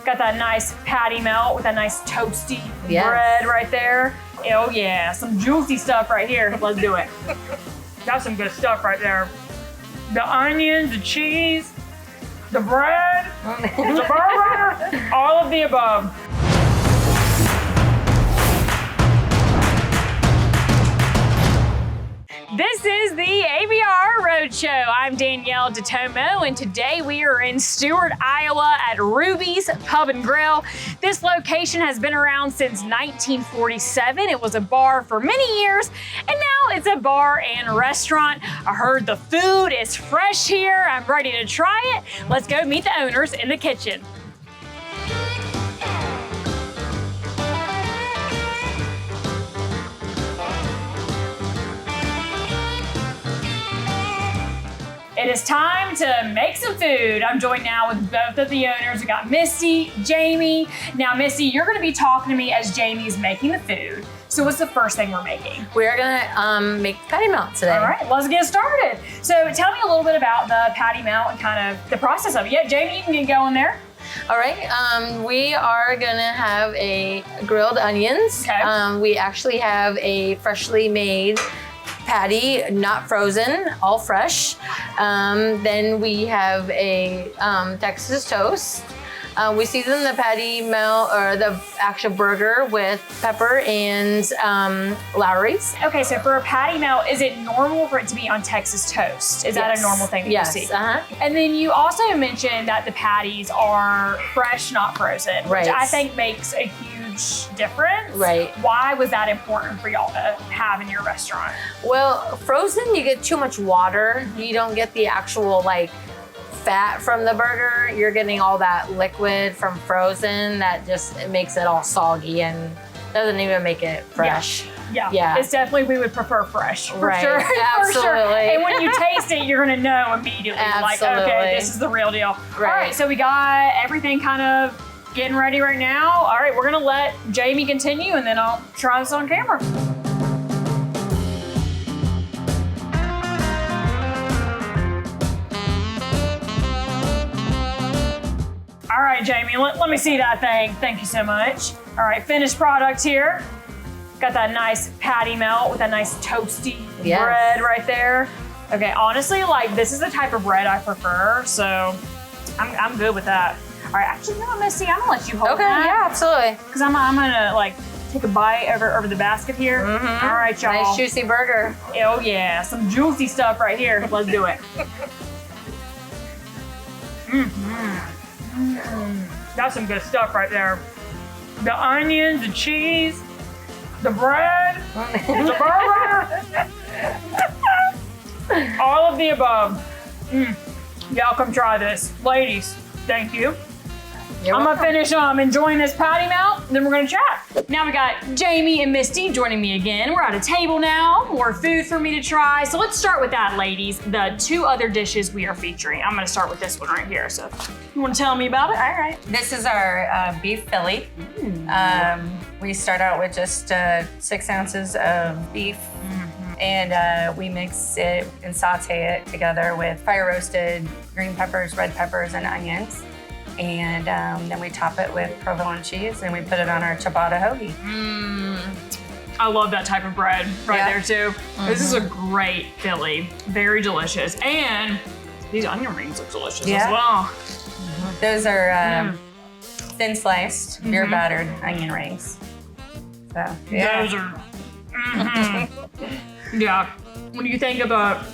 Got that nice patty melt with that nice toasty Yes. bread right there. Oh yeah, some juicy stuff right here. Let's do it. That's some good stuff right there. The onions, the cheese, the bread, the burger, all of the above. This is the ABR Roadshow. I'm Danyel DeTomo, and today we are in Stuart, Iowa at Ruby's Pub and Grill. This location has been around since 1947. It was a bar for many years, and now it's a bar and restaurant. I heard the food is fresh here. I'm ready to try it. Let's go meet the owners in the kitchen. It is time to make some food. I'm joined now with both of the owners. We got Misty, Jamie. Now, Misty, you're gonna be talking to me as Jamie's making the food. So what's the first thing we're making? We're gonna make patty melt today. All right, let's get started. So tell me a little bit about the patty melt and kind of the process of it. Yeah, Jamie, you can get going there. All right, we are gonna have a grilled onions. Okay. We actually have a freshly made patty, not frozen, all fresh. Then we have a Texas toast. We season the patty melt or the actual burger with pepper and Lowry's. Okay, so for a patty melt, is it normal for it to be on Texas toast? Is that a normal thing that Yes. you see? Uh-huh. And then you also mentioned that the patties are fresh, not frozen, Right. which I think makes a huge difference. Right. Why was that important for y'all to have in your restaurant? Well, frozen, you get too much water. You don't get the actual like fat from the burger. You're getting all that liquid from frozen that just it makes it all soggy and doesn't even make it fresh. Yeah. It's definitely, we would prefer fresh, for Right. sure. For Absolutely. sure. And when you taste it, you're gonna know immediately, like, okay, Absolutely. this is the real deal. Right. All right, so we got everything kind of getting ready right now. All right, we're gonna let Jamie continue and then I'll try this on camera. All right, Jamie, let me see that thing. Thank you so much. All right, finished product here. Got that nice patty melt with that nice toasty Yes. bread right there. Okay, honestly, like this is the type of bread I prefer, so I'm good with that. All right, actually, you know what, Missy, I'm gonna let you hold Okay, that. yeah, absolutely. Because I'm gonna like take a bite over the basket here. Mhm. All right, y'all. Nice juicy burger. Oh yeah, some juicy stuff right here. Let's do it. That's some good stuff right there. The onions, the cheese, the bread, the burger, all of the above. Y'all come try this. Ladies, thank you. You're I'm welcome. gonna finish enjoying this patty melt, then we're gonna chat. Now we got Jamie and Misty joining me again. We're at a table now, more food for me to try. So let's start with that, ladies. The two other dishes we are featuring. I'm gonna start with this one right here. So you wanna tell me about it? All right. This is our beef Philly. We start out with just 6 ounces of beef, and we mix it and saute it together with fire roasted green peppers, red peppers, and onions. And then we top it with provolone cheese, and we put it on our ciabatta hoagie. I love that type of bread right Yeah. there too. This is a great Philly, very delicious. And these onion rings look delicious as Yeah. well. Those are thin sliced, beer battered onion rings. So yeah. Those are, yeah. When you think about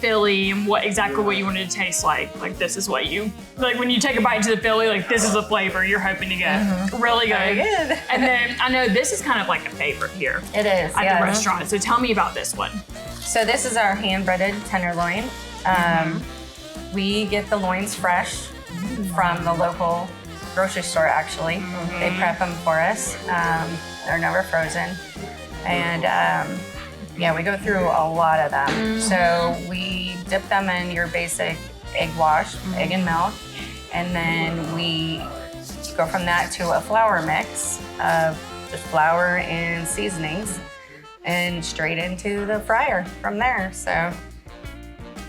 Philly and exactly what you want it to taste like this is what you, like when you take a bite into the Philly, like this is the flavor you're hoping to get. Really good. Very good. And then I know this is kind of like a favorite here It is. at the restaurant. So tell me about this one. So this is our hand-breaded tenderloin. We get the loins fresh from the local grocery store, actually. They prep them for us. They're never frozen. And yeah, we go through a lot of them. So we dip them in your basic egg wash, egg and milk. And then we go from that to a flour mix of just flour and seasonings and straight into the fryer from there. So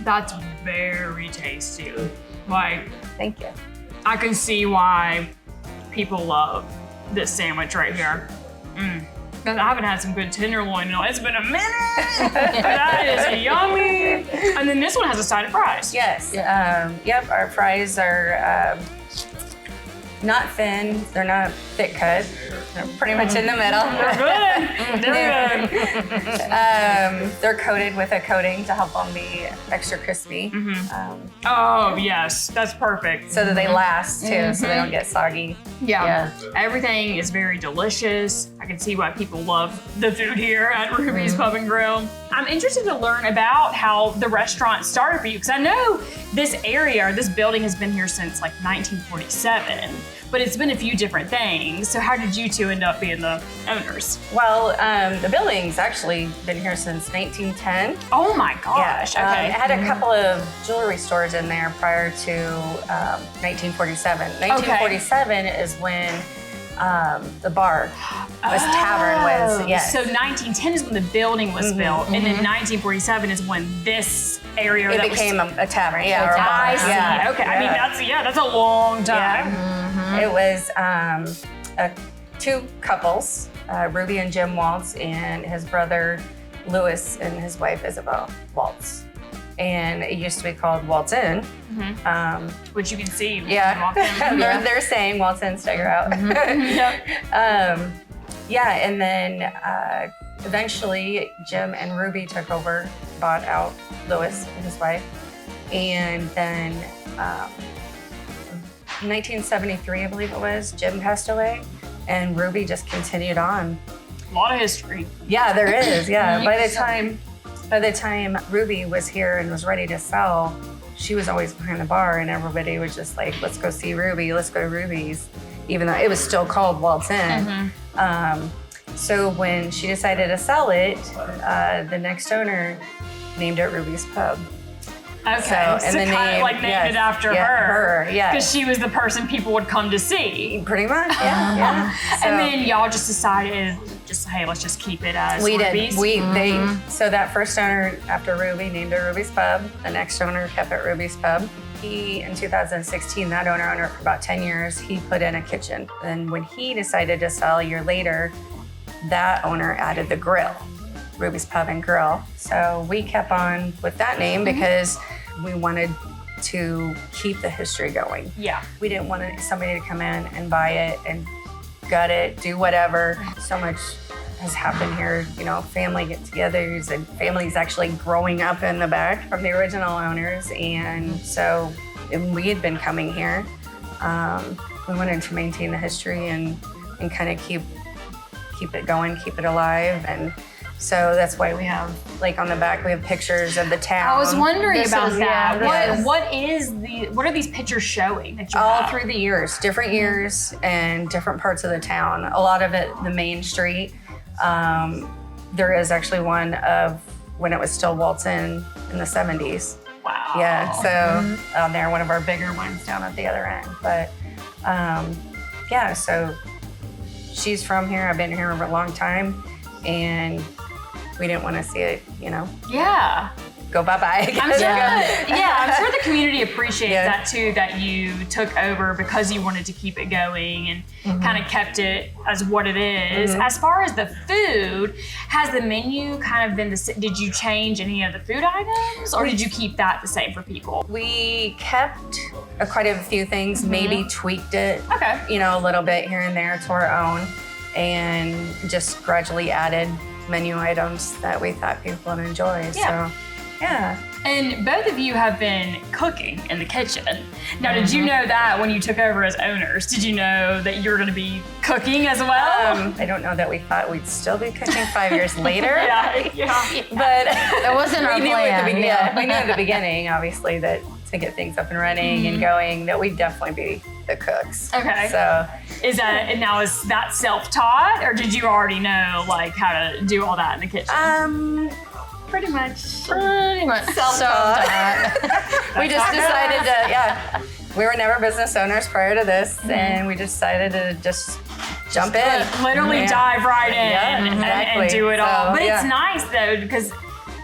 That's very tasty. Like, thank you. I can see why people love this sandwich right here. I haven't had some good tenderloin. No, it's been a minute. That is yummy. And then this one has a side of fries. Yes. Yep. Our fries are not thin. They're not thick cut. They're pretty much in the middle. They're good. They're good. They're coated with a coating to help them be extra crispy. Oh, yes. That's perfect. So that they last too, so they don't get soggy. Yeah. Everything is very delicious. I can see why people love the food here at Ruby's Pub and Grill. I'm interested to learn about how the restaurant started for you, because I know this area, or this building has been here since like 1947, but it's been a few different things. So how did you two end up being the owners? Well, the building's actually been here since 1910. Oh my gosh, okay. It had a couple of jewelry stores in there prior to 1947. 1947 is when the bar tavern was, yes. So 1910 is when the building was built, and then 1947 is when this area it became a tavern, or a bar. I see. Yeah. Okay, I mean that's a long time. Yeah. It was two couples, Ruby and Jim Waltz, and his brother Louis and his wife Isabel Waltz. And it used to be called Waltz Inn. Which you can see. Yeah, they're saying Waltz In, stagger out. And then eventually Jim and Ruby took over, bought out Louis and his wife. And then 1973, I believe it was, Jim passed away and Ruby just continued on. A lot of history. Yeah, there is, yeah. By the time Ruby was here and was ready to sell, she was always behind the bar and everybody was just like, let's go see Ruby, let's go to Ruby's, even though it was still called Waltz In. So when she decided to sell it, the next owner named it Ruby's Pub. Okay, so and the name, like named it after her. Yeah. Because she was the person people would come to see. Pretty much, yeah. So, and then y'all just decided, hey, let's just keep it as Ruby's. So that first owner after Ruby named it Ruby's Pub. The next owner kept it Ruby's Pub. He, in 2016, that owner owned it for about 10 years, he put in a kitchen. And when he decided to sell a year later, that owner added the grill, Ruby's Pub and Grill. So we kept on with that name because we wanted to keep the history going. Yeah. We didn't want somebody to come in and buy it and gut it, do whatever. So much has happened here, family get-togethers and families actually growing up in the back from the original owners. And so we had been coming here. We wanted to maintain the history and kind of keep it going, keep it alive. And so that's why we have, like on the back, we have pictures of the town. I was wondering about that. Yeah, what are these pictures showing that you all have? through the years, different years and different parts of the town. A lot of it, the main street. There is actually one of when it was still Waltz In the 70s. Wow. Yeah, so on there, one of our bigger ones down at the other end. But so she's from here. I've been here for a long time, and we didn't want to see it, Yeah. go bye-bye. I'm sure, I'm sure the community appreciates that too, that you took over because you wanted to keep it going and kind of kept it as what it is. As far as the food, has the menu kind of been did you change any of the food items or did you keep that the same for people? We kept quite a few things, maybe tweaked it, Okay. A little bit here and there to our own, and just gradually added menu items that we thought people would enjoy. Yeah. So, yeah. And both of you have been cooking in the kitchen. Now, did you know that when you took over as owners? Did you know that you were going to be cooking as well? I don't know that we thought we'd still be cooking 5 years later. But that wasn't our plan. We knew at the beginning, obviously, that to get things up and running and going, that we'd definitely be the cooks. Okay. So is that self-taught, or did you already know how to do all that in the kitchen? Pretty much Self-taught. we just decided to, we were never business owners prior to this, and we decided to just jump in. Literally dive right in exactly. and do it all. So, But it's nice though, because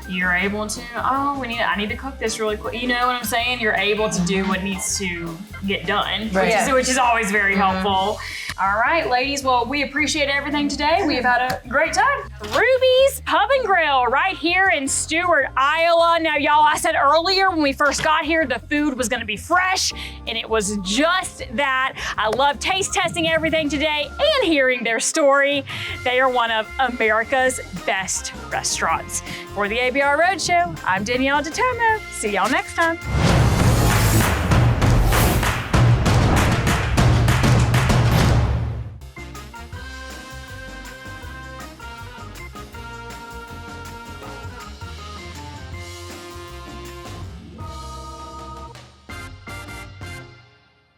you're able to, I need to cook this really quick. You know what I'm saying? You're able to do what needs to get done, Right. which is always very helpful. All right, ladies. Well, we appreciate everything today. We've had a great time. Ruby's Pub and Grill right here in Stuart, Iowa. Now, y'all, I said earlier when we first got here, the food was going to be fresh, and it was just that. I love taste testing everything today and hearing their story. They are one of America's best restaurants. For the ABR Roadshow, I'm Danyel Detomo. See y'all next time.